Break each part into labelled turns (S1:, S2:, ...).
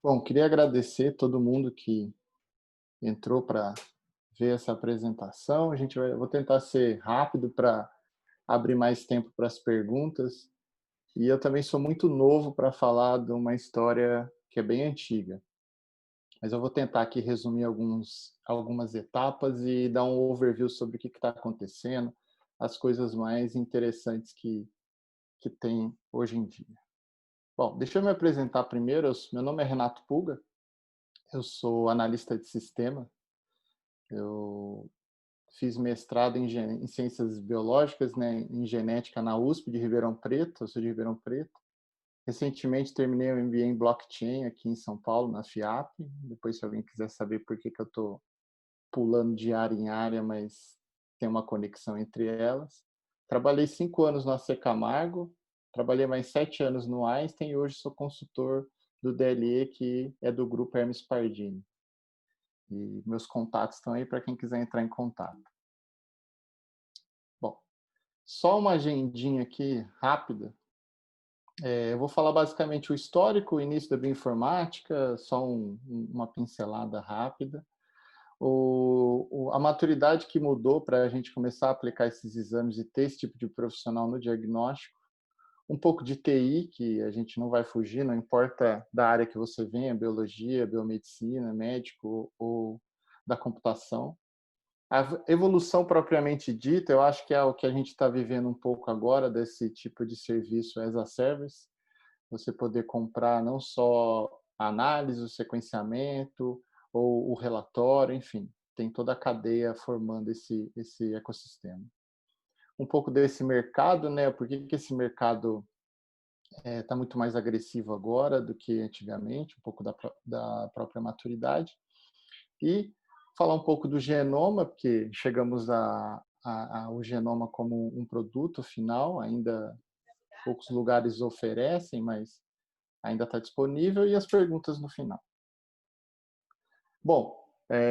S1: Bom, queria agradecer todo mundo que entrou para ver essa apresentação. Eu vou tentar ser rápido para abrir mais tempo para as perguntas. E eu também sou muito novo para falar de uma história que é bem antiga. Mas eu vou tentar aqui resumir algumas etapas e dar um overview sobre o que está acontecendo, as coisas mais interessantes que tem hoje em dia. Bom, deixa eu me apresentar primeiro. Meu nome é Renato Puga, eu sou analista de sistema. Eu fiz mestrado em ciências biológicas, né, em genética na USP de Ribeirão Preto, eu sou de Ribeirão Preto. Recentemente terminei o MBA em blockchain aqui em São Paulo, na FIAP. Depois, se alguém quiser saber por que eu estou pulando de área em área, mas tem uma conexão entre elas. Trabalhei 5 anos no AC Camargo, trabalhei mais 7 anos no Einstein e hoje sou consultor do DLE, que é do grupo Hermes Pardini. E meus contatos estão aí para quem quiser entrar em contato. Bom, só uma agendinha aqui rápida. Eu vou falar basicamente o histórico, o início da bioinformática, só uma pincelada rápida. A maturidade que mudou para a gente começar a aplicar esses exames e ter esse tipo de profissional no diagnóstico. Um pouco de TI, que a gente não vai fugir, não importa da área que você venha, biologia, biomedicina, médico ou da computação. A evolução propriamente dita, eu acho que é o que a gente está vivendo um pouco agora, desse tipo de serviço as a service. Você poder comprar não só a análise, o sequenciamento ou o relatório, enfim, tem toda a cadeia formando esse ecossistema. Um pouco desse mercado, né? Por que esse mercado está muito mais agressivo agora do que antigamente, um pouco da própria maturidade. E falar um pouco do genoma, porque chegamos ao genoma como um produto final, ainda poucos lugares oferecem, mas ainda está disponível, e as perguntas no final. Bom,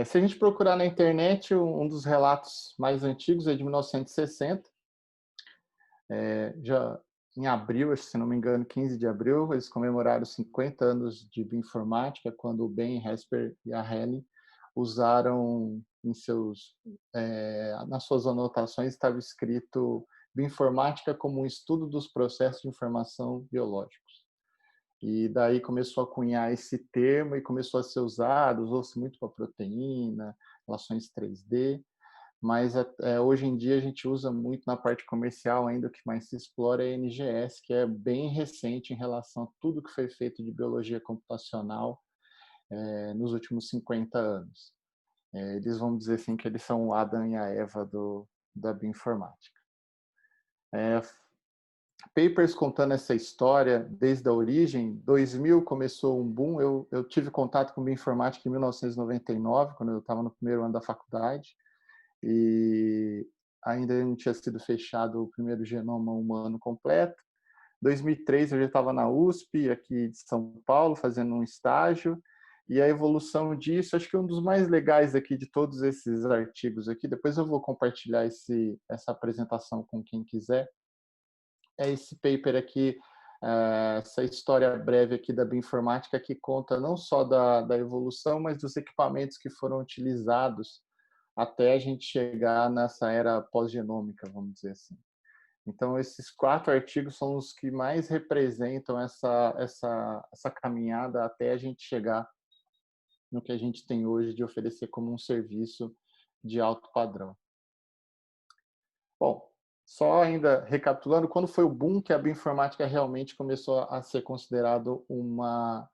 S1: se a gente procurar na internet, um dos relatos mais antigos é de 1960, já em abril, se não me engano, 15 de abril, eles comemoraram 50 anos de bioinformática, quando o Ben Hesper e a Helen usaram nas suas anotações, estava escrito bioinformática como um estudo dos processos de informação biológicos. E daí começou a cunhar esse termo e começou a ser usado, usou-se muito para proteína, relações 3D, mas hoje em dia a gente usa muito na parte comercial ainda. O que mais se explora é a NGS, que é bem recente em relação a tudo que foi feito de biologia computacional nos últimos 50 anos. Eles vão dizer assim que eles são o Adão e a Eva da bioinformática. Papers contando essa história desde a origem. 2000 começou um boom. Eu tive contato com bioinformática em 1999, quando eu estava no primeiro ano da faculdade, e ainda não tinha sido fechado o primeiro genoma humano completo. 2003 eu já estava na USP, aqui de São Paulo, fazendo um estágio, e a evolução disso, acho que um dos mais legais aqui de todos esses artigos aqui, depois eu vou compartilhar essa apresentação com quem quiser, é esse paper aqui, essa história breve aqui da bioinformática, que conta não só da evolução, mas dos equipamentos que foram utilizados até a gente chegar nessa era pós-genômica, vamos dizer assim. Então, esses 4 artigos são os que mais representam essa caminhada até a gente chegar no que a gente tem hoje de oferecer como um serviço de alto padrão. Bom, só ainda recapitulando, quando foi o boom que a bioinformática realmente começou a ser considerado uma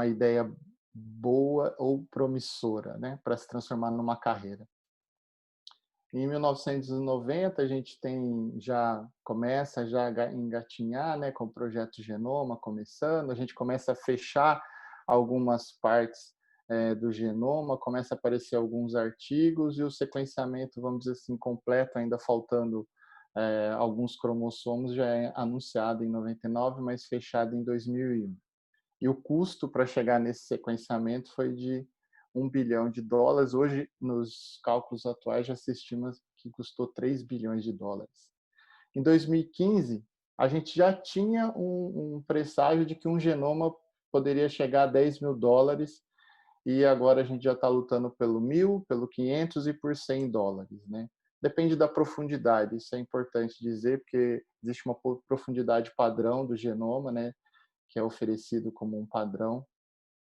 S1: ideia boa ou promissora, né, para se transformar numa carreira? Em 1990 a gente começa a engatinhar, né, com o projeto Genoma começando, a gente começa a fechar algumas partes do genoma, começa a aparecer alguns artigos, e o sequenciamento, vamos dizer assim, completo, ainda faltando alguns cromossomos, já é anunciado em 99, mas fechado em 2001. E o custo para chegar nesse sequenciamento foi de US$ 1 bilhão. Hoje, nos cálculos atuais, já se estima que custou US$ 3 bilhões. Em 2015, a gente já tinha um presságio de que um genoma poderia chegar a US$ 10.000, e agora a gente já está lutando pelo 1.000, pelo 500 e por US$ 100, né? Depende da profundidade, isso é importante dizer, porque existe uma profundidade padrão do genoma, né, que é oferecido como um padrão.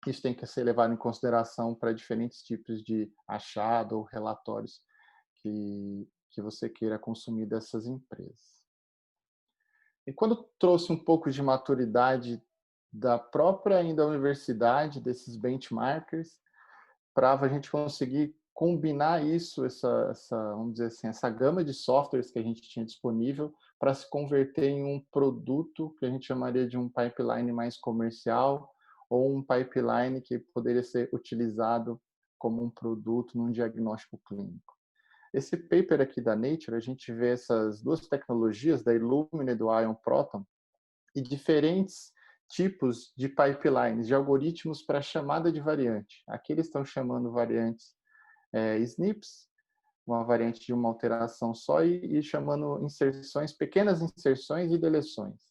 S1: Isso tem que ser levado em consideração para diferentes tipos de achado ou relatórios que você queira consumir dessas empresas. E quando trouxe um pouco de maturidade da própria ainda universidade, desses benchmarkers, para a gente conseguir combinar isso, vamos dizer assim, essa gama de softwares que a gente tinha disponível para se converter em um produto que a gente chamaria de um pipeline mais comercial ou um pipeline que poderia ser utilizado como um produto num diagnóstico clínico. Esse paper aqui da Nature, a gente vê essas duas tecnologias, da Illumina e do Ion Proton, e diferentes tipos de pipelines, de algoritmos para chamada de variante. Aqui eles estão chamando variantes SNPs, uma variante de uma alteração só, e chamando inserções, pequenas inserções e deleções.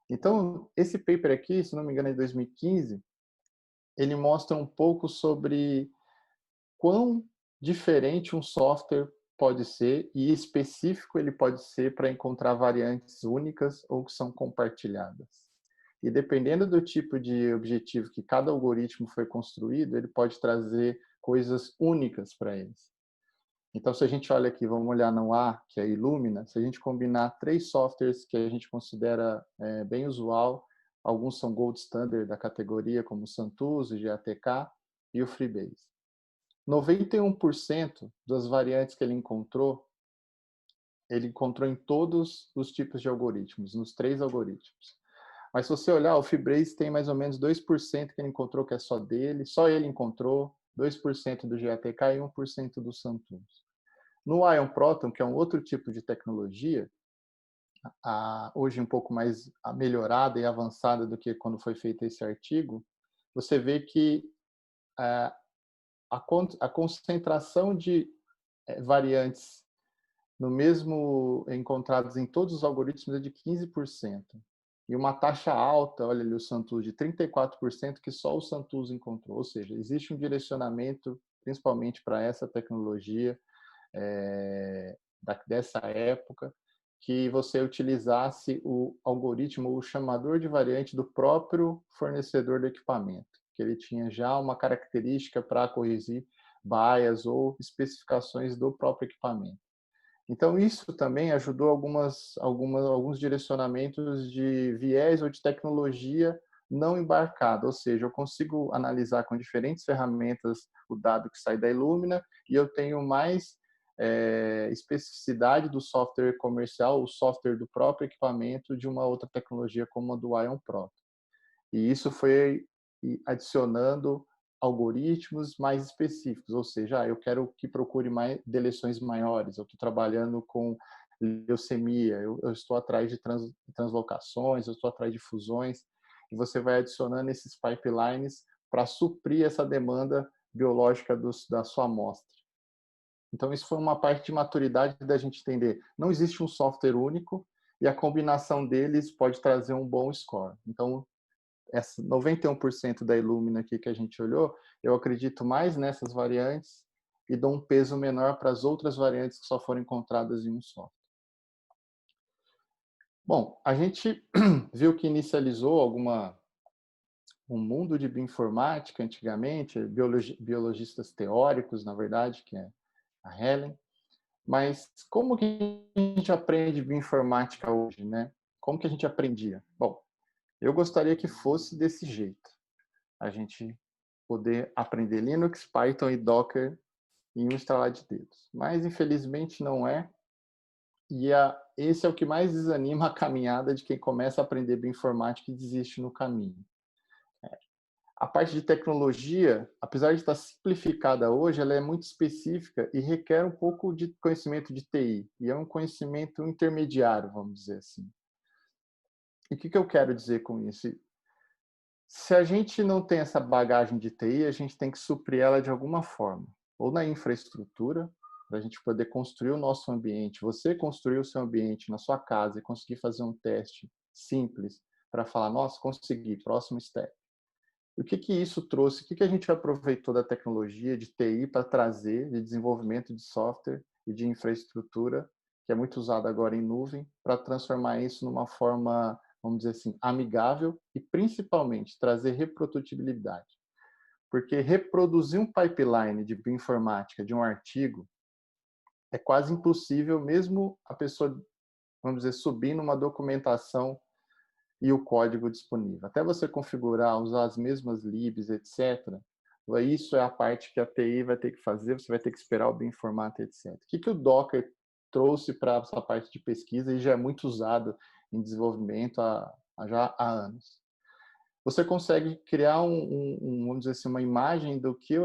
S1: Então, esse paper aqui, se não me engano, é de 2015, ele mostra um pouco sobre quão diferente um software pode ser e específico ele pode ser para encontrar variantes únicas ou que são compartilhadas. E dependendo do tipo de objetivo que cada algoritmo foi construído, ele pode trazer coisas únicas para eles. Então, se a gente olha aqui, vamos olhar no A, que é a Illumina, se a gente combinar 3 softwares que a gente considera bem usual, alguns são gold standard da categoria, como o Santuzo, o GATK e o Freebase. 91% das variantes que ele encontrou em todos os tipos de algoritmos, nos 3 algoritmos. Mas se você olhar, o Freebase tem mais ou menos 2% que ele encontrou que é só dele, só ele encontrou, 2% do GATK e 1% do Santuzo. No Ion Proton, que é um outro tipo de tecnologia, hoje um pouco mais melhorada e avançada do que quando foi feito esse artigo, você vê que a concentração de variantes no mesmo encontrados em todos os algoritmos é de 15%. E uma taxa alta, olha ali o Santuzo, de 34% que só o Santuzo encontrou. Ou seja, existe um direcionamento, principalmente para essa tecnologia dessa época, que você utilizasse o algoritmo, o chamador de variante do próprio fornecedor do equipamento, que ele tinha já uma característica para corrigir bias ou especificações do próprio equipamento. Então, isso também ajudou alguns direcionamentos de viés ou de tecnologia não embarcada, ou seja, eu consigo analisar com diferentes ferramentas o dado que sai da Illumina e eu tenho mais especificidade do software comercial, o software do próprio equipamento de uma outra tecnologia como a do Ion Proton. E isso foi adicionando algoritmos mais específicos, ou seja, eu quero que procure mais deleções maiores, eu estou trabalhando com leucemia, eu estou atrás de translocações, eu estou atrás de fusões, e você vai adicionando esses pipelines para suprir essa demanda biológica da sua amostra. Então, isso foi uma parte de maturidade da gente entender. Não existe um software único e a combinação deles pode trazer um bom score. Então, essa 91% da Illumina aqui que a gente olhou, eu acredito mais nessas variantes e dou um peso menor para as outras variantes que só foram encontradas em um software. Bom, a gente viu que inicializou um mundo de bioinformática antigamente, biologistas teóricos, na verdade, que é a Helen. Mas como que a gente aprende bioinformática hoje, né? Como que a gente aprendia? Bom, eu gostaria que fosse desse jeito. A gente poder aprender Linux, Python e Docker em um estalar de dedos. Mas, infelizmente, não é. E esse é o que mais desanima a caminhada de quem começa a aprender bioinformática e desiste no caminho. A parte de tecnologia, apesar de estar simplificada hoje, ela é muito específica e requer um pouco de conhecimento de TI. E é um conhecimento intermediário, vamos dizer assim. E o que eu quero dizer com isso? Se a gente não tem essa bagagem de TI, a gente tem que suprir ela de alguma forma. Ou na infraestrutura, para a gente poder construir o nosso ambiente. Você construir o seu ambiente na sua casa e conseguir fazer um teste simples para falar, nossa, consegui, próximo step. O que isso trouxe? O que a gente aproveitou da tecnologia de TI para trazer de desenvolvimento de software e de infraestrutura, que é muito usado agora em nuvem, para transformar isso numa forma, vamos dizer assim, amigável e principalmente trazer reprodutibilidade. Porque reproduzir um pipeline de bioinformática de um artigo é quase impossível, mesmo a pessoa, vamos dizer, subir numa documentação e o código disponível. Até você configurar, usar as mesmas libs, etc. Isso é a parte que a TI vai ter que fazer, você vai ter que esperar o bioinformática, etc. O que o Docker trouxe para essa parte de pesquisa e já é muito usado em desenvolvimento já há anos? Você consegue criar vamos dizer assim, uma imagem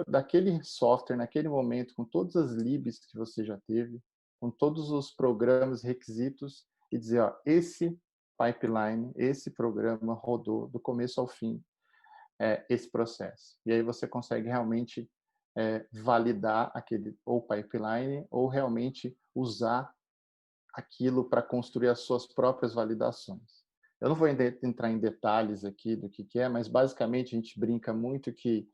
S1: daquele software naquele momento, com todas as libs que você já teve, com todos os programas, requisitos, e dizer, ó, esse pipeline, esse programa rodou do começo ao fim esse processo. E aí você consegue realmente validar aquele ou pipeline ou realmente usar aquilo para construir as suas próprias validações. Eu não vou entrar em detalhes aqui do que é, mas basicamente a gente brinca muito que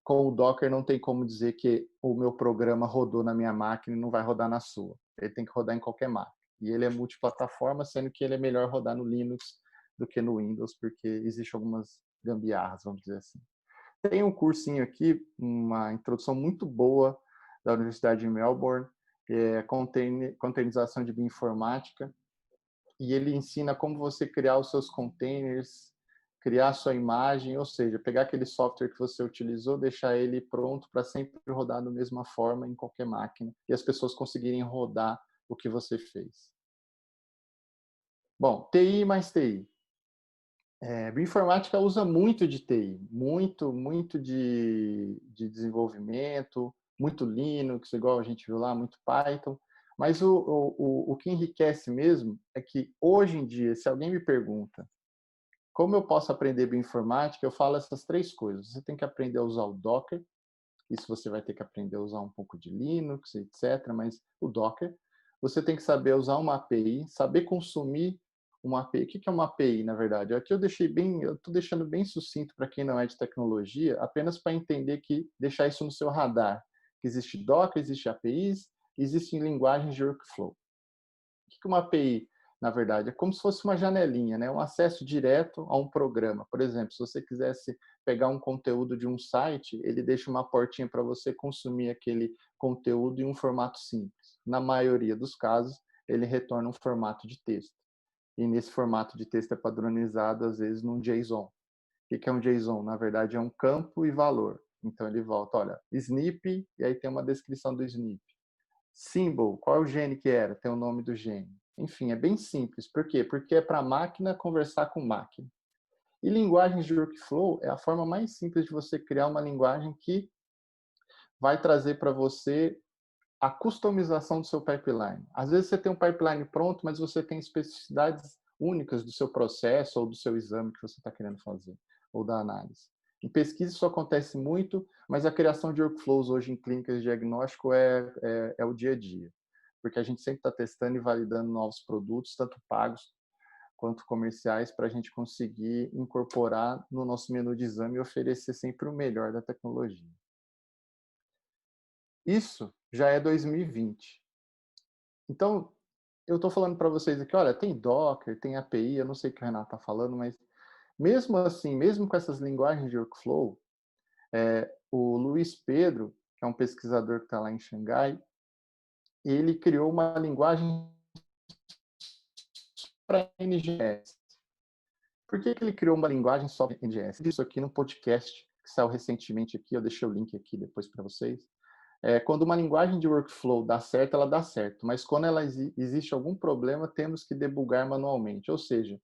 S1: com o Docker não tem como dizer que o meu programa rodou na minha máquina e não vai rodar na sua. Ele tem que rodar em qualquer máquina. E ele é multiplataforma, sendo que ele é melhor rodar no Linux do que no Windows, porque existem algumas gambiarras, vamos dizer assim. Tem um cursinho aqui, uma introdução muito boa da Universidade de Melbourne, que é containerização de bioinformática, e ele ensina como você criar os seus containers, criar sua imagem, ou seja, pegar aquele software que você utilizou, deixar ele pronto para sempre rodar da mesma forma em qualquer máquina, e as pessoas conseguirem rodar o que você fez. Bom, TI mais TI. Bioinformática usa muito de TI, muito de desenvolvimento, muito Linux, igual a gente viu lá, muito Python. Mas o que enriquece mesmo é que, hoje em dia, se alguém me pergunta como eu posso aprender bioinformática, eu falo essas três coisas. Você tem que aprender a usar o Docker, isso você vai ter que aprender a usar um pouco de Linux, etc. Mas o Docker, você tem que saber usar uma API, saber consumir uma API. O que é uma API, na verdade? Aqui eu estou deixando bem sucinto para quem não é de tecnologia, apenas para entender deixar isso no seu radar. Que existe Docker, existe APIs, existem linguagens de workflow. O que é uma API? Na verdade, é como se fosse uma janelinha, né? Um acesso direto a um programa. Por exemplo, se você quisesse pegar um conteúdo de um site, ele deixa uma portinha para você consumir aquele conteúdo em um formato simples. Na maioria dos casos, ele retorna um formato de texto. E nesse formato de texto é padronizado, às vezes, num JSON. O que é um JSON? Na verdade, é um campo e valor. Então, ele volta, olha, SNP, e aí tem uma descrição do SNP. Symbol, qual é o gene que era? Tem o nome do gene. Enfim, é bem simples. Por quê? Porque é para a máquina conversar com máquina. E linguagens de workflow é a forma mais simples de você criar uma linguagem que vai trazer para você a customização do seu pipeline. Às vezes você tem um pipeline pronto, mas você tem especificidades únicas do seu processo ou do seu exame que você está querendo fazer, ou da análise. Em pesquisa isso acontece muito, mas a criação de workflows hoje em clínicas de diagnóstico é o dia a dia, porque a gente sempre está testando e validando novos produtos, tanto pagos quanto comerciais, para a gente conseguir incorporar no nosso menu de exame e oferecer sempre o melhor da tecnologia. Isso já é 2020. Então, eu estou falando para vocês aqui, olha, tem Docker, tem API, eu não sei o que o Renato está falando, mas mesmo assim, mesmo com essas linguagens de workflow, o Luiz Pedro, que é um pesquisador que está lá em Xangai, ele criou uma linguagem para NGS. Por que ele criou uma linguagem só para NGS? Isso aqui no podcast que saiu recentemente aqui, eu deixei o link aqui depois para vocês. Quando uma linguagem de workflow dá certo, ela dá certo. Mas quando existe algum problema, temos que debugar manualmente. Ou seja,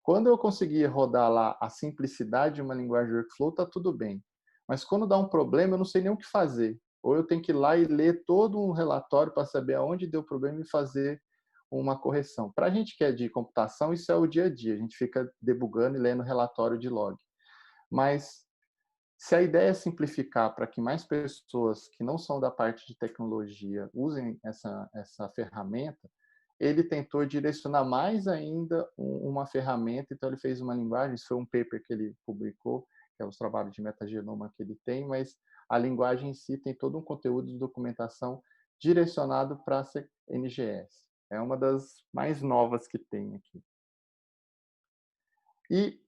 S1: quando eu conseguir rodar lá a simplicidade de uma linguagem de workflow, está tudo bem. Mas quando dá um problema, eu não sei nem o que fazer. Ou eu tenho que ir lá e ler todo um relatório para saber aonde deu problema e fazer uma correção. Para a gente que é de computação, isso é o dia a dia. A gente fica debugando e lendo relatório de log. Mas se a ideia é simplificar para que mais pessoas que não são da parte de tecnologia usem essa ferramenta, ele tentou direcionar mais ainda uma ferramenta, então ele fez uma linguagem, isso foi um paper que ele publicou, que é os trabalhos de metagenoma que ele tem, mas a linguagem em si tem todo um conteúdo de documentação direcionado para a NGS. É uma das mais novas que tem aqui. E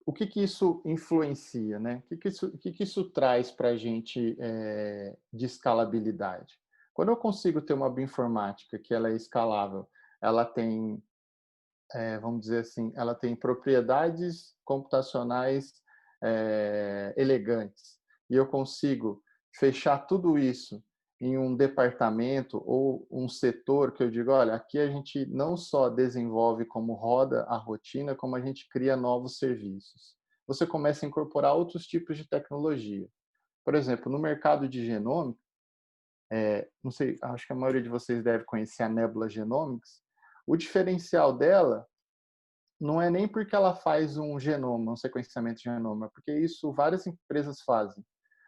S1: o que isso influencia, né? O que isso traz para a gente de escalabilidade? Quando eu consigo ter uma bioinformática que ela é escalável, ela tem, vamos dizer assim, ela tem propriedades computacionais elegantes, e eu consigo fechar tudo isso em um departamento ou um setor que eu digo, olha, aqui a gente não só desenvolve como roda a rotina, como a gente cria novos serviços. Você começa a incorporar outros tipos de tecnologia. Por exemplo, no mercado de genômica, não sei, acho que a maioria de vocês deve conhecer a Nebula Genomics. O diferencial dela não é nem porque ela faz um genoma, um sequenciamento de genoma, porque isso várias empresas fazem,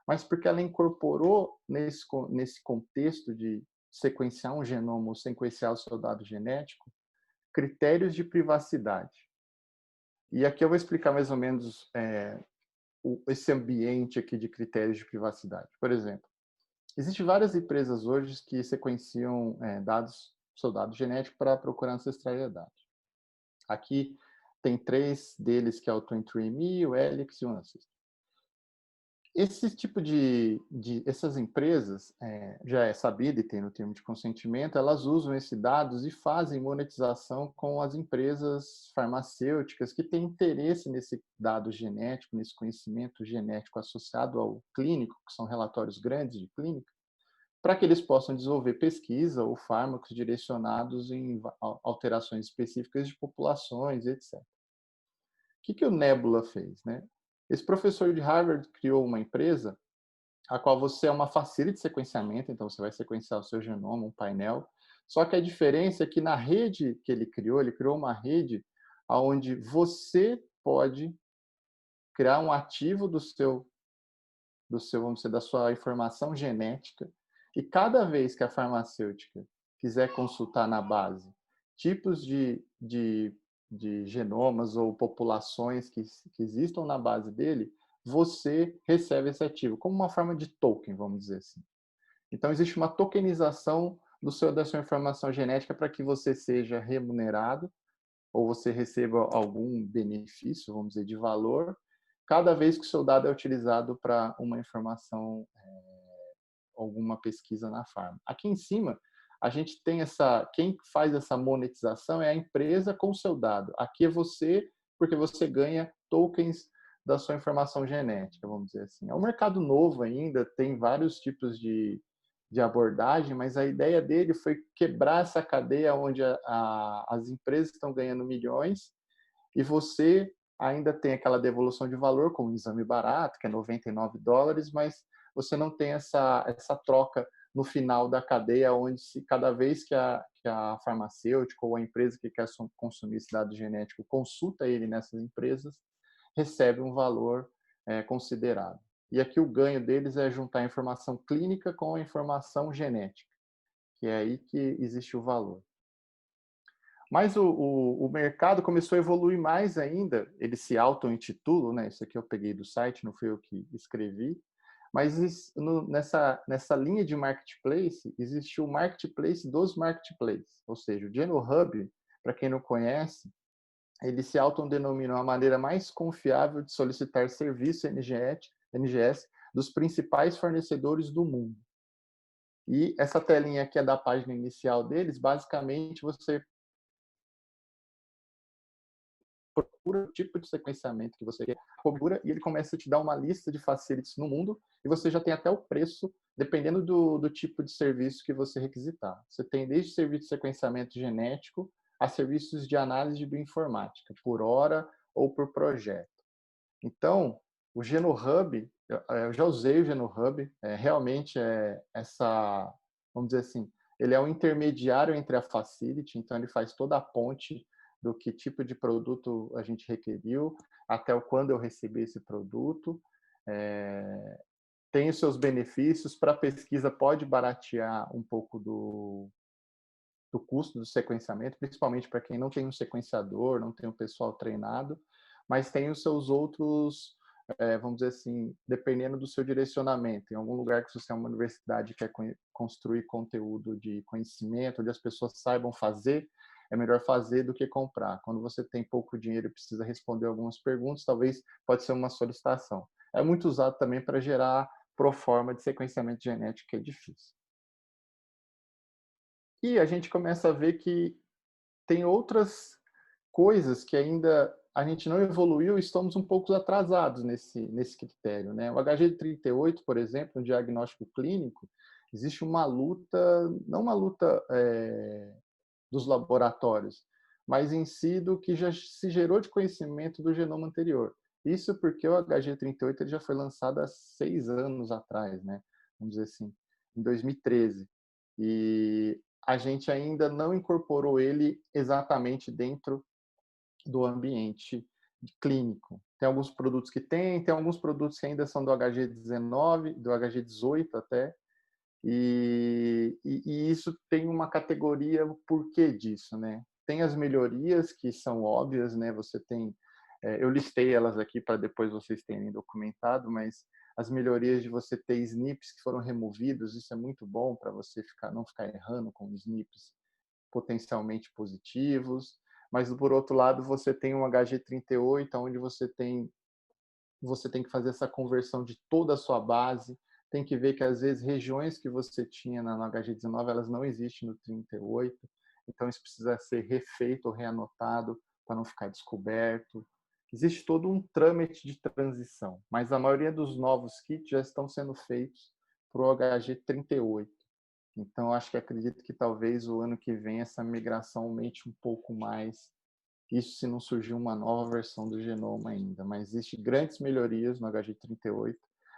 S1: mas porque ela incorporou nesse contexto de sequenciar um genoma ou sequenciar o seu dado genético, critérios de privacidade. E aqui eu vou explicar mais ou menos esse ambiente aqui de critérios de privacidade. Por exemplo, existem várias empresas hoje que sequenciam seu dado genético para procurar ancestralidade. Aqui tem 3 deles, que é o 23andMe, o Helix e o Ancestry. Esse tipo essas empresas, já é sabido e tem no termo de consentimento, elas usam esses dados e fazem monetização com as empresas farmacêuticas que têm interesse nesse dado genético, nesse conhecimento genético associado ao clínico, que são relatórios grandes de clínica, para que eles possam desenvolver pesquisa ou fármacos direcionados em alterações específicas de populações, etc. O que o Nebula fez, né? Esse professor de Harvard criou uma empresa a qual você é uma facility de sequenciamento, então você vai sequenciar o seu genoma, um painel. Só que a diferença é que na rede que ele criou uma rede onde você pode criar um ativo vamos dizer, da sua informação genética, e cada vez que a farmacêutica quiser consultar na base tipos de genomas ou populações que existam na base dele, você recebe esse ativo, como uma forma de token, vamos dizer assim. Então, existe uma tokenização da sua informação genética para que você seja remunerado ou você receba algum benefício, vamos dizer, de valor, cada vez que o seu dado é utilizado para uma informação, alguma pesquisa na farma. Aqui em cima, a gente tem quem faz essa monetização é a empresa com o seu dado. Aqui é você, porque você ganha tokens da sua informação genética, vamos dizer assim. É um mercado novo ainda, tem vários tipos de abordagem, mas a ideia dele foi quebrar essa cadeia onde as empresas estão ganhando milhões e você ainda tem aquela devolução de valor com um exame barato, que é $99, mas você não tem essa troca no final da cadeia, onde cada vez que a farmacêutica ou a empresa que quer consumir esse dado genético consulta ele nessas empresas, recebe um valor considerado. E aqui o ganho deles é juntar a informação clínica com a informação genética, que é aí que existe o valor. Mas o mercado começou a evoluir mais ainda, eles se auto-intitulam, né? Isso aqui eu peguei do site, não fui eu que escrevi, mas nessa linha de marketplace, existe o marketplace dos marketplaces, ou seja, o GenoHub, para quem não conhece, ele se autodenomina a maneira mais confiável de solicitar serviço NGS dos principais fornecedores do mundo. E essa telinha aqui é da página inicial deles, basicamente você procura o tipo de sequenciamento que você quer, procura, e ele começa a te dar uma lista de facilities no mundo, e você já tem até o preço, dependendo do tipo de serviço que você requisitar. Você tem desde serviço de sequenciamento genético a serviços de análise de bioinformática, por hora ou por projeto. Então, o GenoHub, eu já usei o GenoHub, realmente vamos dizer assim, ele é um intermediário entre a facility, então ele faz toda a ponte do que tipo de produto a gente requeriu, até quando eu recebi esse produto. Tem os seus benefícios, para a pesquisa pode baratear um pouco do custo do sequenciamento, principalmente para quem não tem um sequenciador, não tem um pessoal treinado, mas tem os seus outros vamos dizer assim, dependendo do seu direcionamento, em algum lugar que você é uma universidade e quer construir conteúdo de conhecimento, onde as pessoas saibam fazer, é melhor fazer do que comprar. Quando você tem pouco dinheiro e precisa responder algumas perguntas, talvez pode ser uma solicitação. É muito usado também para gerar proforma de sequenciamento genético, que é difícil. E a gente começa a ver que tem outras coisas que ainda a gente não evoluiu e estamos um pouco atrasados nesse critério, né? O HG38, por exemplo, no diagnóstico clínico, existe uma luta, não uma luta dos laboratórios, mas em si do que já se gerou de conhecimento do genoma anterior. Isso porque o HG38 ele já foi lançado há 6 anos atrás, né? Vamos dizer assim, em 2013. E a gente ainda não incorporou ele exatamente dentro do ambiente clínico. Tem alguns produtos que tem alguns produtos que ainda são do HG19, do HG18 até, e isso tem uma categoria, o porquê disso, né? Tem as melhorias que são óbvias, né? Você tem, eu listei elas aqui para depois vocês terem documentado, mas as melhorias de você ter SNPs que foram removidos, isso é muito bom para você não ficar errando com SNPs potencialmente positivos, mas por outro lado você tem um HG38 onde você tem que fazer essa conversão de toda a sua base, tem que ver que às vezes regiões que você tinha no HG19 elas não existem no 38, então isso precisa ser refeito ou reanotado para não ficar descoberto. Existe todo um trâmite de transição, mas a maioria dos novos kits já estão sendo feitos para o HG38. Então, acho que acredito que talvez o ano que vem essa migração aumente um pouco mais. Isso se não surgir uma nova versão do genoma ainda. Mas existem grandes melhorias no HG38,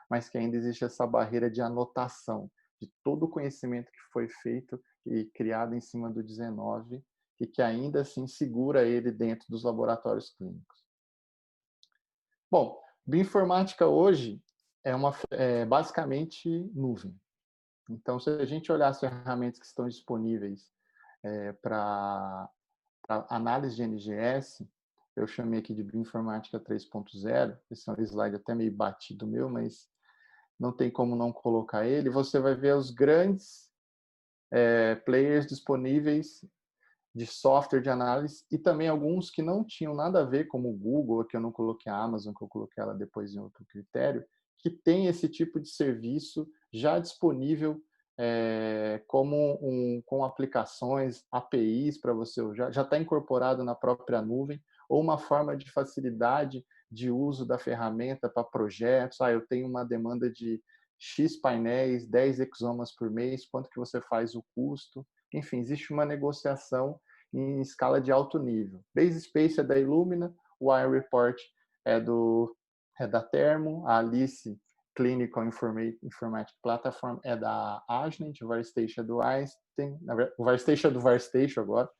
S1: mas que ainda existe essa barreira de anotação de todo o conhecimento que foi feito e criado em cima do 19 e que ainda assim segura ele dentro dos laboratórios clínicos. Bom, bioinformática hoje é basicamente nuvem. Então, se a gente olhar as ferramentas que estão disponíveis para análise de NGS, eu chamei aqui de Bioinformática 3.0, esse é um slide até meio batido meu, mas não tem como não colocar ele. Você vai ver os grandes players disponíveis de software de análise e também alguns que não tinham nada a ver, como o Google, que eu não coloquei a Amazon, que eu coloquei ela depois em outro critério, que tem esse tipo de serviço já disponível com aplicações, APIs para você usar, já está incorporado na própria nuvem, ou uma forma de facilidade de uso da ferramenta para projetos. Eu tenho uma demanda de X painéis, 10 exomas por mês, quanto que você faz o custo? Enfim, existe uma negociação em escala de alto nível. Base Space é da Illumina, o iReport é da Thermo, a Alice Clinical Informatic Platform é da Agilent, o VarStation é do Einstein, o VarStation é do VarStation agora,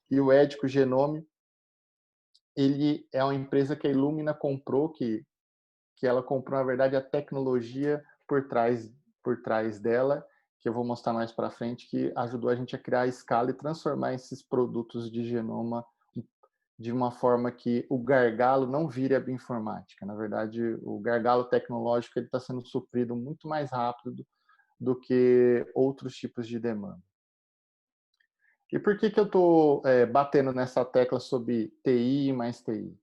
S1: e o Edico Genome, ele é uma empresa que a Illumina comprou, que ela comprou, na verdade, a tecnologia por trás dela, que eu vou mostrar mais para frente, que ajudou a gente a criar a escala e transformar esses produtos de genoma de uma forma que o gargalo não vire a bioinformática. Na verdade, o gargalo tecnológico está sendo suprido muito mais rápido do que outros tipos de demanda. E por que eu estou batendo nessa tecla sobre TI mais TI?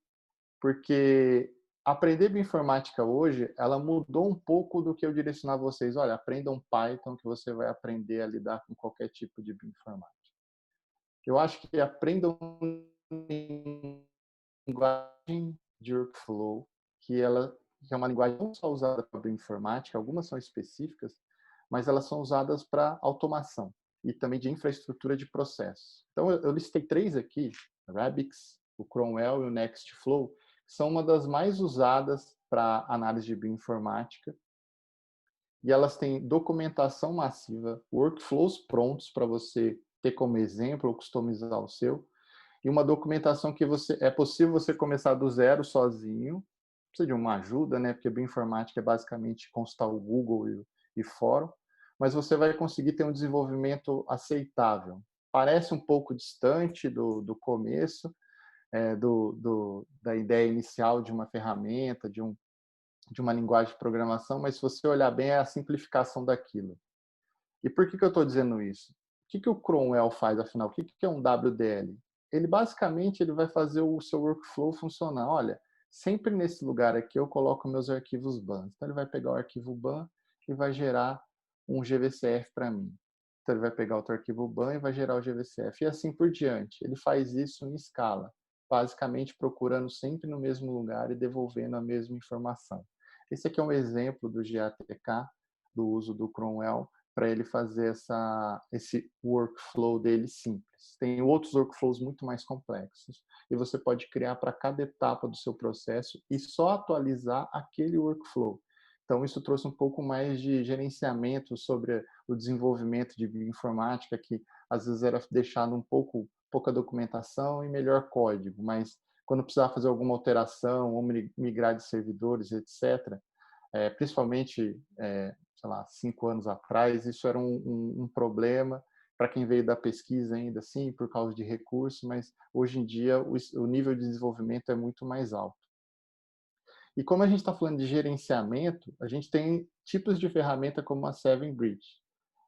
S1: Porque aprender bioinformática hoje, ela mudou um pouco do que eu direcionar vocês. Olha, aprendam Python que você vai aprender a lidar com qualquer tipo de bioinformática. Eu acho que aprendam linguagem de workflow, que é uma linguagem não só usada para bioinformática, algumas são específicas, mas elas são usadas para automação e também de infraestrutura de processos. Então, eu listei 3 aqui, Rabix, o Cromwell e o Nextflow, que são uma das mais usadas para análise de bioinformática, e elas têm documentação massiva, workflows prontos para você ter como exemplo ou customizar o seu, e uma documentação que é possível você começar do zero sozinho, precisa de uma ajuda, né? Porque a bioinformática é basicamente consultar o Google e fórum, mas você vai conseguir ter um desenvolvimento aceitável. Parece um pouco distante do começo, da ideia inicial de uma ferramenta, de uma linguagem de programação, mas se você olhar bem, é a simplificação daquilo. E por que eu estou dizendo isso? O que o Cromwell faz, afinal? O que é um WDL? Ele basicamente ele vai fazer o seu workflow funcionar. Olha, sempre nesse lugar aqui eu coloco meus arquivos BAN. Então ele vai pegar o arquivo BAN e vai gerar um GVCF para mim. Então ele vai pegar outro arquivo BAN e vai gerar o GVCF e assim por diante. Ele faz isso em escala, basicamente procurando sempre no mesmo lugar e devolvendo a mesma informação. Esse aqui é um exemplo do GATK, do uso do Cromwell, para ele fazer esse workflow dele simples. Tem outros workflows muito mais complexos e você pode criar para cada etapa do seu processo e só atualizar aquele workflow. Então, isso trouxe um pouco mais de gerenciamento sobre o desenvolvimento de bioinformática, que às vezes era deixado pouca documentação e melhor código, mas quando precisava fazer alguma alteração ou migrar de servidores, etc., principalmente, sei lá, 5 anos atrás, isso era um problema para quem veio da pesquisa ainda assim, por causa de recursos, mas hoje em dia o nível de desenvolvimento é muito mais alto. E como a gente está falando de gerenciamento, a gente tem tipos de ferramenta como a 7Bridge.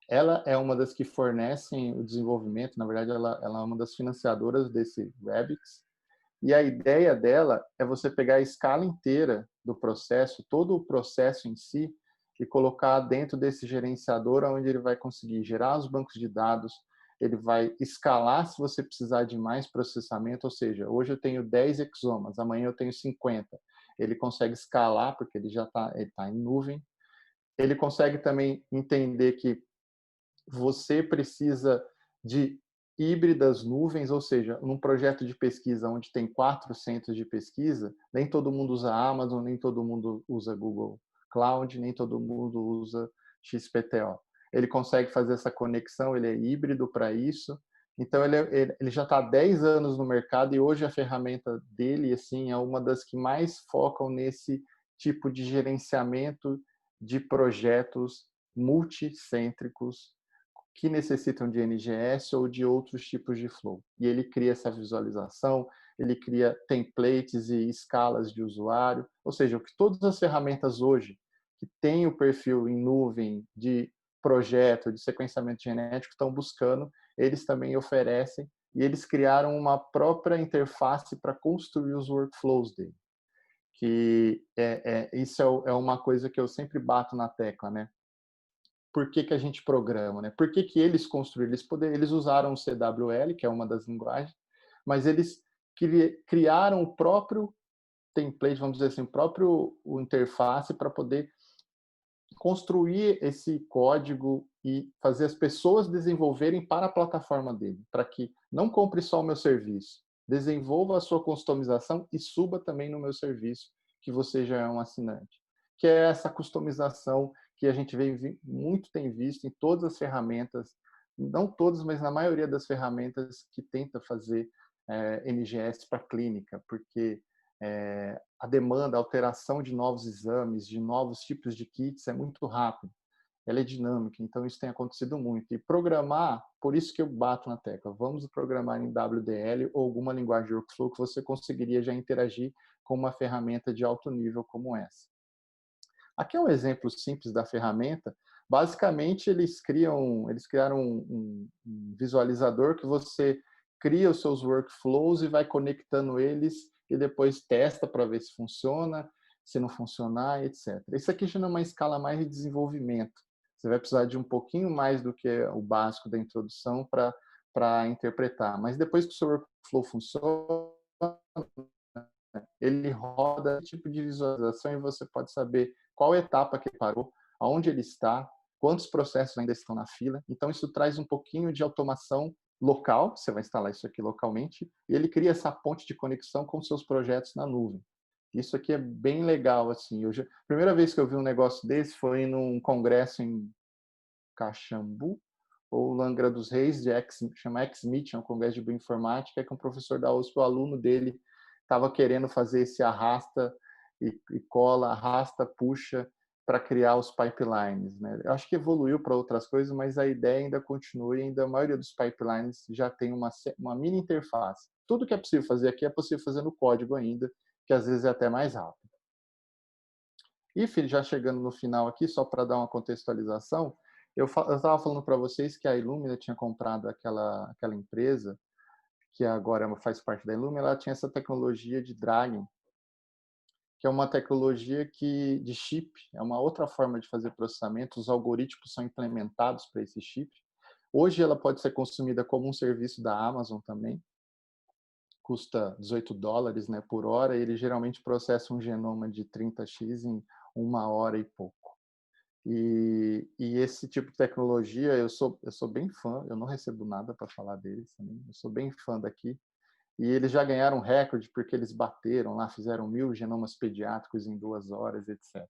S1: Ela é uma das que fornecem o desenvolvimento, na verdade ela é uma das financiadoras desse Rabix, e a ideia dela é você pegar a escala inteira do processo, todo o processo em si, e colocar dentro desse gerenciador, onde ele vai conseguir gerar os bancos de dados, ele vai escalar se você precisar de mais processamento, ou seja, hoje eu tenho 10 exomas, amanhã eu tenho 50. Ele consegue escalar, porque ele já ele tá em nuvem. Ele consegue também entender que você precisa de híbridas nuvens, ou seja, num projeto de pesquisa onde tem 4 centros de pesquisa, nem todo mundo usa Amazon, nem todo mundo usa Google Cloud, nem todo mundo usa XPTO. Ele consegue fazer essa conexão, ele é híbrido para isso. Então, ele já está há 10 anos no mercado e hoje a ferramenta dele assim, é uma das que mais focam nesse tipo de gerenciamento de projetos multicêntricos que necessitam de NGS ou de outros tipos de flow. E ele cria essa visualização, ele cria templates e escalas de usuário, ou seja, o que todas as ferramentas hoje que têm o perfil em nuvem de projeto, de sequenciamento genético, estão buscando, eles também oferecem, e eles criaram uma própria interface para construir os workflows dele. Que isso é uma coisa que eu sempre bato na tecla, né? Por que a gente programa, né? Por que eles construíram? Eles usaram o CWL, que é uma das linguagens, mas eles criaram o próprio template, vamos dizer assim, o interface para poder construir esse código e fazer as pessoas desenvolverem para a plataforma dele, para que não compre só o meu serviço, desenvolva a sua customização e suba também no meu serviço, que você já é um assinante. Que é essa customização que a gente muito tem visto em todas as ferramentas, não todas, mas na maioria das ferramentas que tenta fazer NGS para clínica, porque a demanda, a alteração de novos exames, de novos tipos de kits é muito rápido. Ela é dinâmica, então isso tem acontecido muito. E programar, por isso que eu bato na tecla, vamos programar em WDL ou alguma linguagem de workflow que você conseguiria já interagir com uma ferramenta de alto nível como essa. Aqui é um exemplo simples da ferramenta. Basicamente, eles criaram um visualizador que você cria os seus workflows e vai conectando eles e depois testa para ver se funciona, se não funcionar, etc. Isso aqui já é uma escala mais de desenvolvimento. Você vai precisar de um pouquinho mais do que o básico da introdução para interpretar. Mas depois que o seu workflow funciona, ele roda esse tipo de visualização e você pode saber qual etapa que ele parou, aonde ele está, quantos processos ainda estão na fila. Então, isso traz um pouquinho de automação local, você vai instalar isso aqui localmente, e ele cria essa ponte de conexão com seus projetos na nuvem. Isso aqui é bem legal, assim. A primeira vez que eu vi um negócio desse foi num congresso em Caxambu, ou Angra dos Reis, chama XMeet, é um congresso de bioinformática, que um professor da USP, o aluno dele, estava querendo fazer esse arrasta e cola, arrasta, puxa, para criar os pipelines. Né? Eu acho que evoluiu para outras coisas, mas a ideia ainda continua e ainda a maioria dos pipelines já tem uma mini interface. Tudo que é possível fazer aqui é possível fazer no código ainda, que às vezes é até mais rápido. E, filho, já chegando no final aqui, só para dar uma contextualização, eu estava falando para vocês que a Illumina tinha comprado aquela empresa, que agora faz parte da Illumina, ela tinha essa tecnologia de dragging, que é uma tecnologia de chip, é uma outra forma de fazer processamento, os algoritmos são implementados para esse chip. Hoje ela pode ser consumida como um serviço da Amazon também, custa US$ 18, né, por hora, e ele geralmente processa um genoma de 30x em 1 hora e pouco. E esse tipo de tecnologia, eu sou bem fã, eu não recebo nada para falar deles também, eu sou bem fã daqui, e eles já ganharam recorde porque eles bateram lá, fizeram 1.000 genomas pediátricos em 2 horas, etc.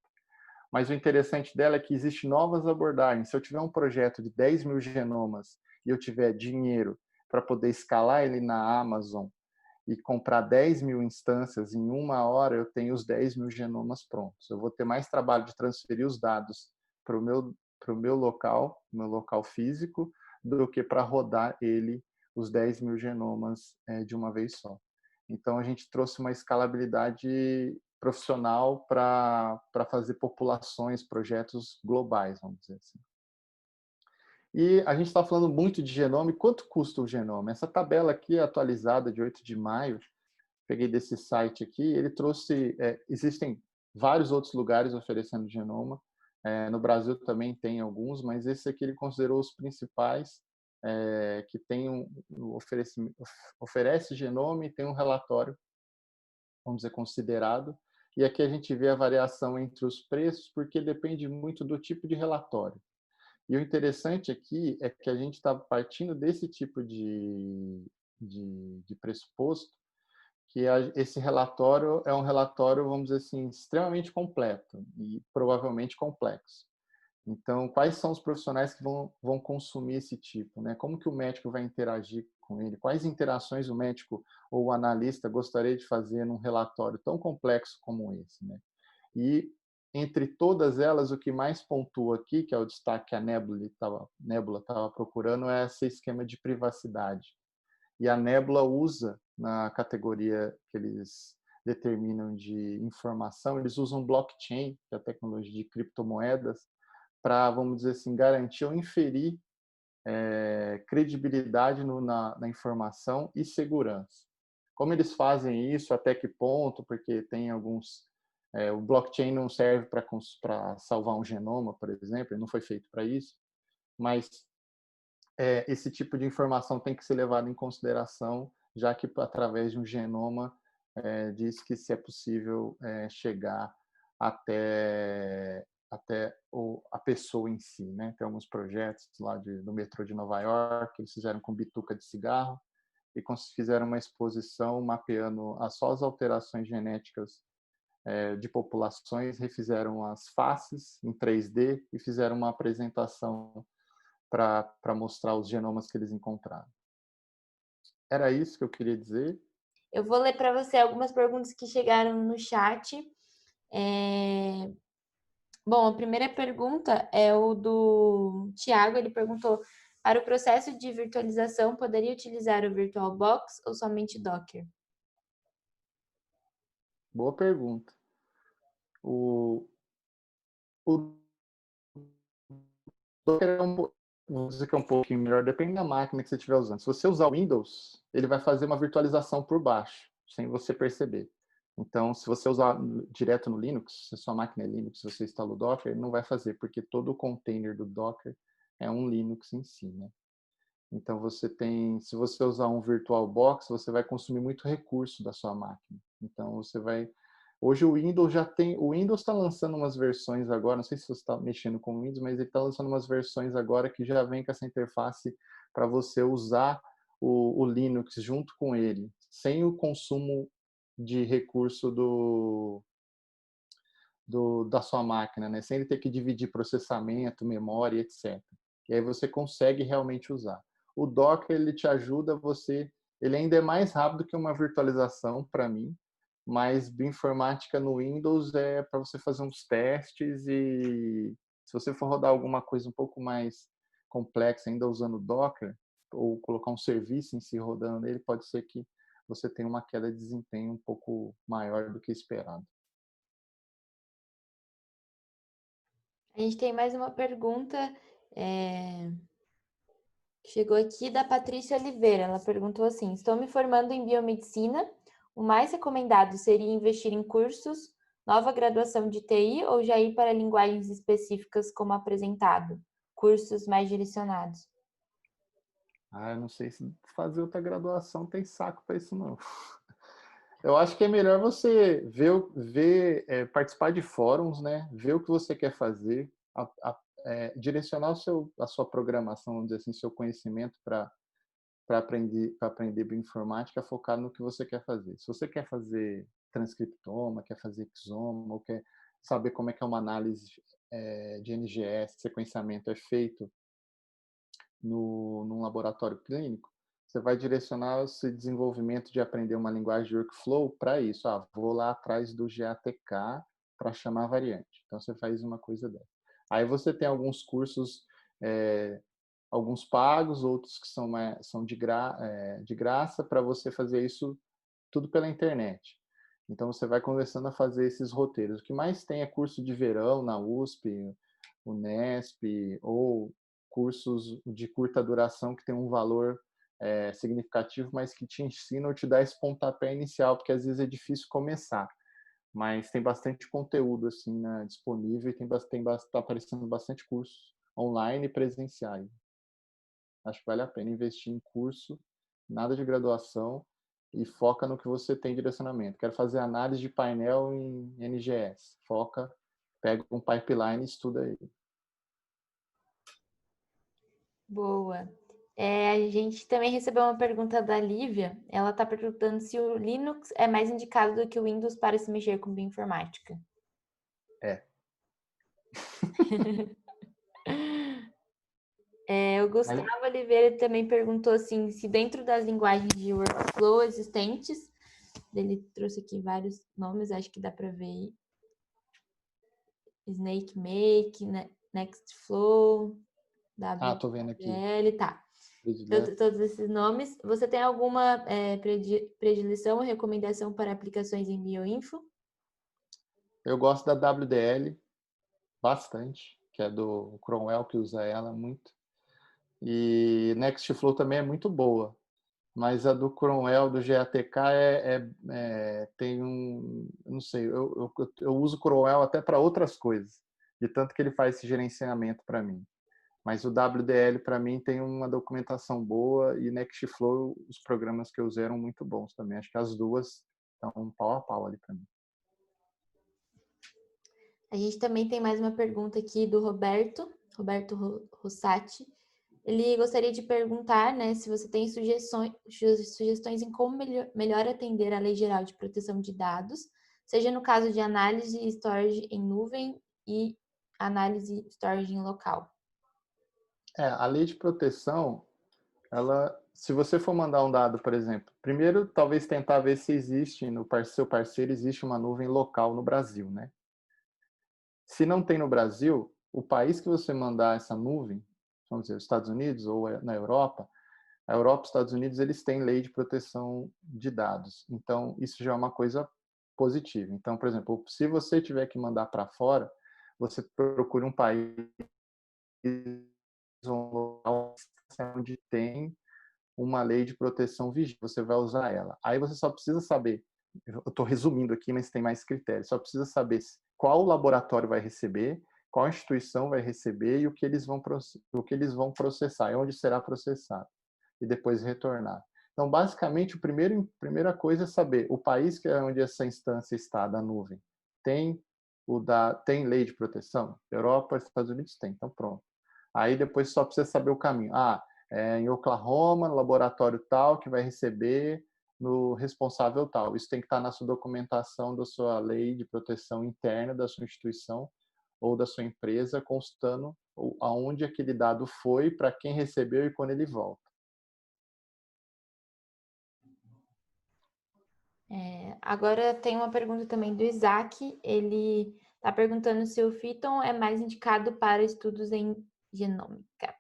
S1: Mas o interessante dela é que existem novas abordagens. Se eu tiver um projeto de 10.000 genomas e eu tiver dinheiro para poder escalar ele na Amazon e comprar 10.000 instâncias em 1 hora, eu tenho os 10.000 genomas prontos. Eu vou ter mais trabalho de transferir os dados para o meu local físico, do que para rodar ele, os 10.000 genomas de uma vez só. Então, a gente trouxe uma escalabilidade profissional para fazer populações, projetos globais, vamos dizer assim. E a gente está falando muito de genoma. E quanto custa o genoma? Essa tabela aqui, atualizada de 8 de maio, peguei desse site aqui, ele trouxe... existem vários outros lugares oferecendo genoma. No Brasil também tem alguns, mas esse aqui ele considerou os principais, que tem oferece genoma e tem um relatório, vamos dizer, considerado. E aqui a gente vê a variação entre os preços, porque depende muito do tipo de relatório. E o interessante aqui é que a gente está partindo desse tipo de pressuposto, que esse relatório é um relatório, vamos dizer assim, extremamente completo e provavelmente complexo. Então, quais são os profissionais que vão consumir esse tipo, né? Como que o médico vai interagir com ele? Quais interações o médico ou o analista gostaria de fazer num relatório tão complexo como esse, né? E entre todas elas, o que mais pontua aqui, que é o destaque que a Nebula estava procurando, é esse esquema de privacidade. E a Nebula usa, na categoria que eles determinam de informação, eles usam blockchain, que é a tecnologia de criptomoedas, para, vamos dizer assim, garantir ou inferir credibilidade na informação e segurança. Como eles fazem isso, até que ponto, porque tem alguns... o blockchain não serve para salvar um genoma, por exemplo, ele não foi feito para isso, mas esse tipo de informação tem que ser levado em consideração, já que através de um genoma diz que se é possível chegar até a pessoa em si, né? Tem alguns projetos lá do metrô de Nova York que eles fizeram com bituca de cigarro e fizeram uma exposição mapeando só as alterações genéticas de populações, refizeram as faces em 3D e fizeram uma apresentação para mostrar os genomas que eles encontraram. Era isso que eu queria dizer.
S2: Eu vou ler para você algumas perguntas que chegaram no chat. Bom, a primeira pergunta é o do Tiago. Ele perguntou: para o processo de virtualização, poderia utilizar o VirtualBox ou somente Docker?
S1: Boa pergunta. O Docker vou dizer que é um pouquinho melhor, depende da máquina que você estiver usando. Se você usar o Windows, ele vai fazer uma virtualização por baixo, sem você perceber. Então, se você usar direto no Linux, se a sua máquina é Linux, se você instala o Docker, ele não vai fazer, porque todo o container do Docker é um Linux em si, né? Então, se você usar um VirtualBox, você vai consumir muito recurso da sua máquina. Então, hoje o Windows está lançando umas versões agora, não sei se você está mexendo com o Windows, mas ele está lançando umas versões agora que já vem com essa interface para você usar o Linux junto com ele, sem o consumo de recurso da sua máquina, né? Sem ele ter que dividir processamento, memória, etc. E aí você consegue realmente usar. O Docker, ele te ajuda ele ainda é mais rápido que uma virtualização para mim, mas bioinformática no Windows é para você fazer uns testes, e se você for rodar alguma coisa um pouco mais complexa ainda usando o Docker, ou colocar um serviço em si rodando nele, pode ser que você tenha uma queda de desempenho um pouco maior do que esperado.
S2: A gente tem mais uma pergunta, é, que chegou aqui da Patrícia Oliveira. Ela perguntou assim: estou me formando em biomedicina. O mais recomendado seria investir em cursos, nova graduação de TI ou já ir para linguagens específicas como apresentado? Cursos mais direcionados.
S1: Ah, eu não sei se fazer outra graduação tem saco para isso, não. Eu acho que é melhor você participar de fóruns, né? Ver o que você quer fazer, direcionar a sua programação, vamos dizer assim, seu conhecimento para aprender bioinformática focado no que você quer fazer. Se você quer fazer transcriptoma, quer fazer exoma, ou quer saber como é que é uma análise de NGS, sequenciamento é feito num laboratório clínico, você vai direcionar esse desenvolvimento de aprender uma linguagem de workflow para isso. Vou lá atrás do GATK para chamar a variante. Então, você faz uma coisa dessa. Aí você tem alguns cursos, alguns pagos, outros que são de graça, para você fazer isso tudo pela internet. Então, você vai começando a fazer esses roteiros. O que mais tem é curso de verão na USP, Unesp, ou cursos de curta duração que tem um valor significativo, mas que te ensinam ou te dá esse pontapé inicial, porque às vezes é difícil começar. Mas tem bastante conteúdo assim, né, disponível e tá aparecendo bastante cursos online e presenciais. Acho que vale a pena investir em curso, nada de graduação, e foca no que você tem direcionamento. Quero fazer análise de painel em NGS. Foca, pega um pipeline e estuda ele.
S2: Boa. A gente também recebeu uma pergunta da Lívia. Ela está perguntando se o Linux é mais indicado do que o Windows para se mexer com bioinformática.
S1: É.
S2: O Gustavo Oliveira também perguntou assim, se dentro das linguagens de workflow existentes, ele trouxe aqui vários nomes, acho que dá para ver aí. SnakeMake, Nextflow,
S1: Tô vendo aqui.
S2: WL, tá. Todos esses nomes. Você tem alguma predileção ou recomendação para aplicações em bioinfo?
S1: Eu gosto da WDL bastante, que é do Cromwell, que usa ela muito. E Nextflow também é muito boa, mas a do Cromwell, do GATK, tem não sei, eu uso o Cromwell até para outras coisas, de tanto que ele faz esse gerenciamento para mim. Mas o WDL, para mim, tem uma documentação boa e Nextflow, os programas que eu usei eram muito bons também. Acho que as duas estão pau a pau ali para mim.
S2: A gente também tem mais uma pergunta aqui do Roberto Rossati. Ele gostaria de perguntar, né, se você tem sugestões em como melhor atender a Lei Geral de Proteção de Dados, seja no caso de análise e storage em nuvem e análise e storage em local.
S1: A lei de proteção, se você for mandar um dado, por exemplo, primeiro talvez tentar ver se existe no seu parceiro existe uma nuvem local no Brasil, né? Se não tem no Brasil, o país que você mandar essa nuvem, vamos dizer, os Estados Unidos ou na Europa, a Europa e os Estados Unidos, eles têm lei de proteção de dados. Então, isso já é uma coisa positiva. Então, por exemplo, se você tiver que mandar para fora, você procura um país onde tem uma lei de proteção vigente, você vai usar ela. Aí você só precisa saber, eu estou resumindo aqui, mas tem mais critérios, só precisa saber qual laboratório vai receber, qual instituição vai receber e o que eles vão processar, e onde será processado, e depois retornar. Então, basicamente, a primeira coisa é saber o país que é onde essa instância está, da nuvem, tem lei de proteção? Europa, Estados Unidos tem, então pronto. Aí depois só precisa saber o caminho. Em Oklahoma, no laboratório tal, que vai receber no responsável tal. Isso tem que estar na sua documentação da sua lei de proteção interna da sua instituição ou da sua empresa, constando aonde aquele dado foi, para quem recebeu e quando ele volta.
S2: Agora tem uma pergunta também do Isaac. Ele está perguntando se o Python é mais indicado para estudos em genômica.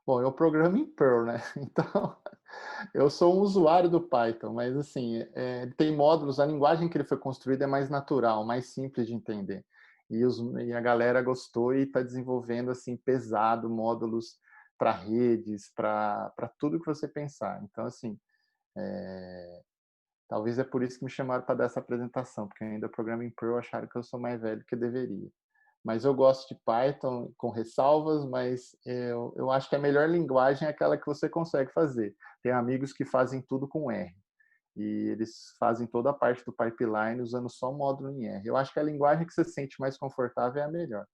S1: Bom, eu programo em Perl, né? Então, eu sou um usuário do Python, mas assim, tem módulos, a linguagem que ele foi construída é mais natural, mais simples de entender. e a galera gostou e está desenvolvendo assim pesado módulos para redes, para tudo que você pensar. Então, assim, talvez é por isso que me chamaram para dar essa apresentação, porque ainda programa em Perl, acharam que eu sou mais velho que eu deveria. Mas eu gosto de Python com ressalvas, mas eu acho que a melhor linguagem é aquela que você consegue fazer. Tem amigos que fazem tudo com R. E eles fazem toda a parte do pipeline usando só módulo em R. Eu acho que a linguagem que você se sente mais confortável é a melhor.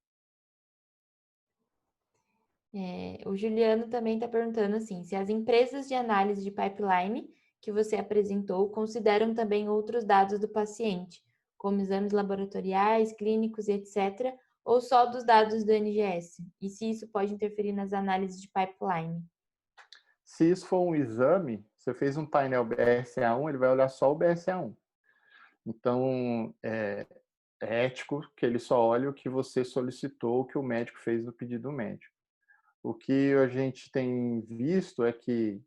S2: O Juliano também está perguntando assim, se as empresas de análise de pipeline que você apresentou consideram também outros dados do paciente, como exames laboratoriais, clínicos e etc., ou só dos dados do NGS? E se isso pode interferir nas análises de pipeline?
S1: Se isso for um exame, você fez um painel BRCA1, ele vai olhar só o BRCA1. Então, é ético que ele só olhe o que você solicitou, o que o médico fez no pedido médico. O que a gente tem visto é que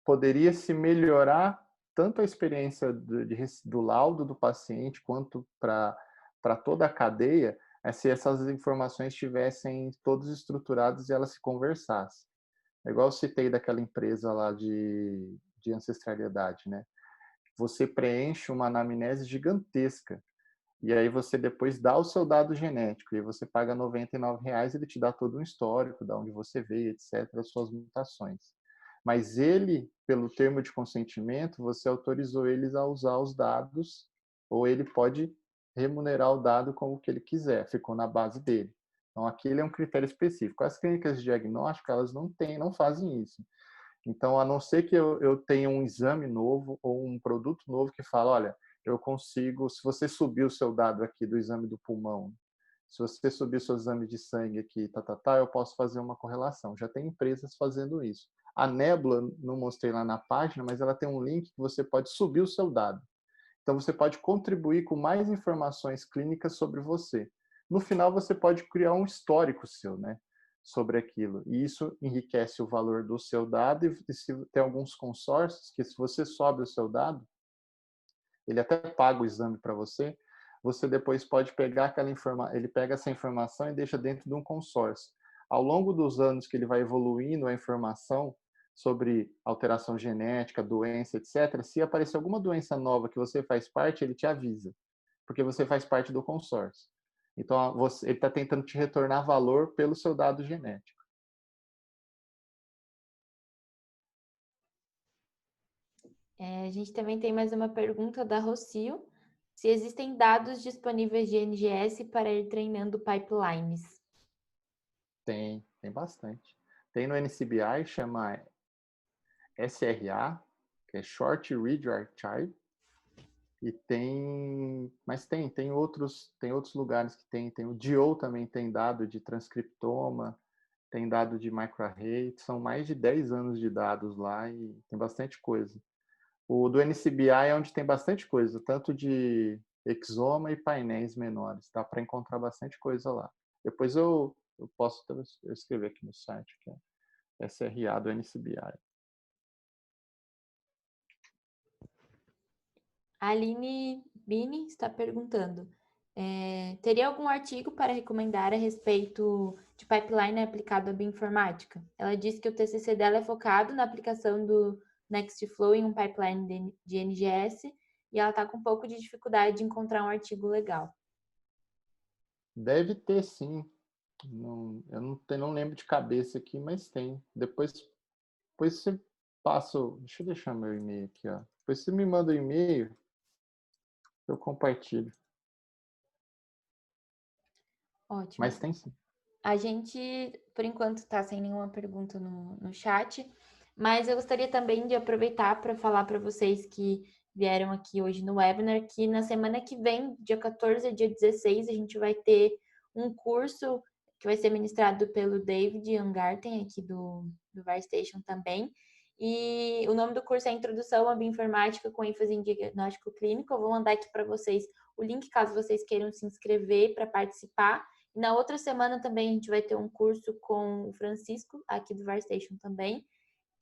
S1: poderia se melhorar tanto a experiência do laudo do paciente quanto para toda a cadeia, se essas informações estivessem todas estruturadas e elas se conversassem. É igual eu citei daquela empresa lá de ancestralidade, né? Você preenche uma anamnese gigantesca e aí você depois dá o seu dado genético e você paga R$ 99 e ele te dá todo um histórico, de onde você veio, etc., as suas mutações. Mas ele, pelo termo de consentimento, você autorizou eles a usar os dados, ou ele pode remunerar o dado como que ele quiser, ficou na base dele. Então, aquele é um critério específico. As clínicas de diagnóstico, elas não fazem isso. Então, a não ser que eu tenha um exame novo ou um produto novo que fala, olha, eu consigo, se você subir o seu dado aqui do exame do pulmão, se você subir o seu exame de sangue aqui, eu posso fazer uma correlação. Já tem empresas fazendo isso. A Nebula, não mostrei lá na página, mas ela tem um link que você pode subir o seu dado. Então, você pode contribuir com mais informações clínicas sobre você. No final, você pode criar um histórico seu, né? Sobre aquilo. E isso enriquece o valor do seu dado e se tem alguns consórcios que se você sobe o seu dado, ele até paga o exame para você, você depois pode pegar aquela informação, ele pega essa informação e deixa dentro de um consórcio. Ao longo dos anos que ele vai evoluindo a informação sobre alteração genética, doença, etc., se aparecer alguma doença nova que você faz parte, ele te avisa, porque você faz parte do consórcio. Então, ele está tentando te retornar valor pelo seu dado genético.
S2: A gente também tem mais uma pergunta da Rocio. Se existem dados disponíveis de NGS para ir treinando pipelines?
S1: Tem bastante. Tem no NCBI, chama SRA, que é Short Read Archive, e tem outros lugares que tem o DIO também tem dado de transcriptoma, tem dado de microarray, são mais de 10 anos de dados lá e tem bastante coisa. O do NCBI é onde tem bastante coisa, tanto de exoma e painéis menores, dá para encontrar bastante coisa lá. Depois eu posso escrever aqui no site, que é SRA do NCBI.
S2: A Aline Bini está perguntando, teria algum artigo para recomendar a respeito de pipeline aplicado à bioinformática? Ela disse que o TCC dela é focado na aplicação do Nextflow em um pipeline de NGS e ela está com um pouco de dificuldade de encontrar um artigo legal.
S1: Deve ter sim. Eu não lembro de cabeça aqui, mas tem. Depois você passa. Deixa eu deixar meu e-mail aqui, ó. Depois você me manda o e-mail, eu compartilho.
S2: Ótimo.
S1: Mas tem sim.
S2: A gente, por enquanto, está sem nenhuma pergunta no chat, mas eu gostaria também de aproveitar para falar para vocês que vieram aqui hoje no webinar que na semana que vem, dia 14 e dia 16, a gente vai ter um curso que vai ser ministrado pelo David Youngarten, aqui do VarStation também. E o nome do curso é Introdução à Bioinformática com ênfase em diagnóstico clínico. Eu vou mandar aqui para vocês o link, caso vocês queiram se inscrever para participar. Na outra semana também a gente vai ter um curso com o Francisco, aqui do VarStation também,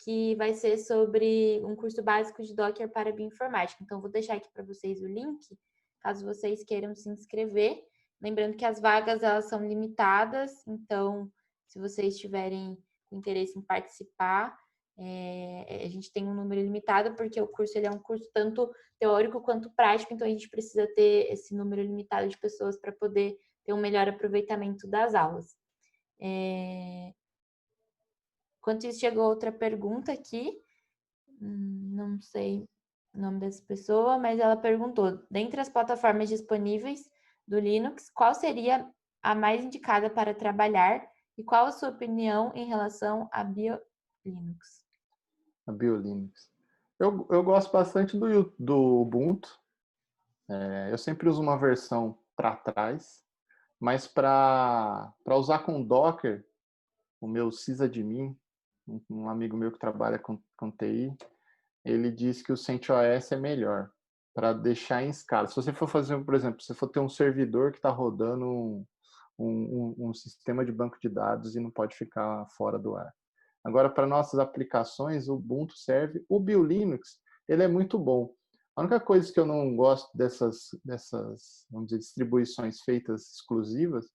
S2: que vai ser sobre um curso básico de Docker para bioinformática. Então, vou deixar aqui para vocês o link, caso vocês queiram se inscrever. Lembrando que as vagas elas são limitadas, então se vocês tiverem interesse em participar, a gente tem um número limitado, porque o curso ele é um curso tanto teórico quanto prático, então a gente precisa ter esse número limitado de pessoas para poder ter um melhor aproveitamento das aulas. Enquanto isso, chegou outra pergunta aqui, não sei o nome dessa pessoa, mas ela perguntou, dentre as plataformas disponíveis do Linux, qual seria a mais indicada para trabalhar e qual a sua opinião em relação a BioLinux?
S1: A BioLinux. Eu gosto bastante do Ubuntu. Eu sempre uso uma versão para trás, mas para usar com Docker, o meu sysadmin, um amigo meu que trabalha com TI, ele diz que o CentOS é melhor para deixar em escala. Se você for fazer, por exemplo, se você for ter um servidor que está rodando um sistema de banco de dados e não pode ficar fora do ar. Agora, para nossas aplicações, o Ubuntu serve. O BioLinux, ele é muito bom. A única coisa que eu não gosto dessas, vamos dizer, distribuições feitas exclusivas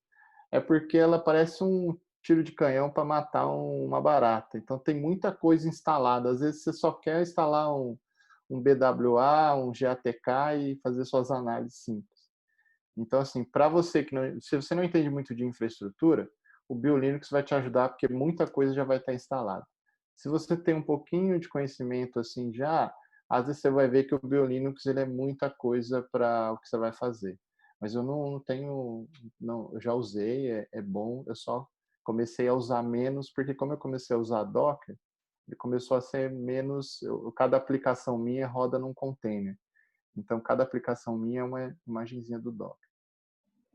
S1: é porque ela parece um tiro de canhão para matar uma barata. Então, tem muita coisa instalada. Às vezes, você só quer instalar um BWA, um GATK e fazer suas análises simples. Então, assim, para você que não, se você não entende muito de infraestrutura, o BioLinux vai te ajudar porque muita coisa já vai estar instalada. Se você tem um pouquinho de conhecimento assim já, às vezes você vai ver que o BioLinux ele é muita coisa para o que você vai fazer. Mas eu não tenho, não, eu já usei, é bom, eu só comecei a usar menos porque como eu comecei a usar Docker, ele começou a ser menos, cada aplicação minha roda num container. Então cada aplicação minha é uma imagenzinha do Docker.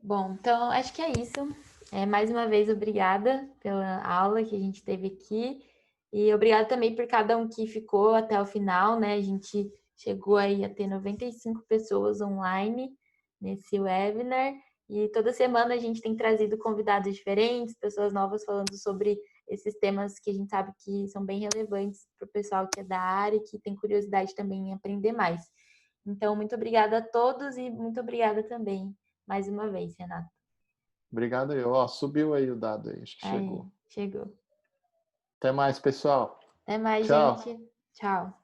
S2: Bom, então acho que é isso. Mais uma vez, obrigada pela aula que a gente teve aqui. E obrigada também por cada um que ficou até o final, né? A gente chegou aí a ter 95 pessoas online nesse webinar. E toda semana a gente tem trazido convidados diferentes, pessoas novas falando sobre esses temas que a gente sabe que são bem relevantes para o pessoal que é da área e que tem curiosidade também em aprender mais. Então, muito obrigada a todos e muito obrigada também mais uma vez, Renato.
S1: Obrigado aí. Ó, subiu aí o dado aí, acho que
S2: Aí,
S1: chegou.
S2: chegou.
S1: Até mais, pessoal.
S2: Até mais,
S1: Tchau.
S2: gente. Tchau.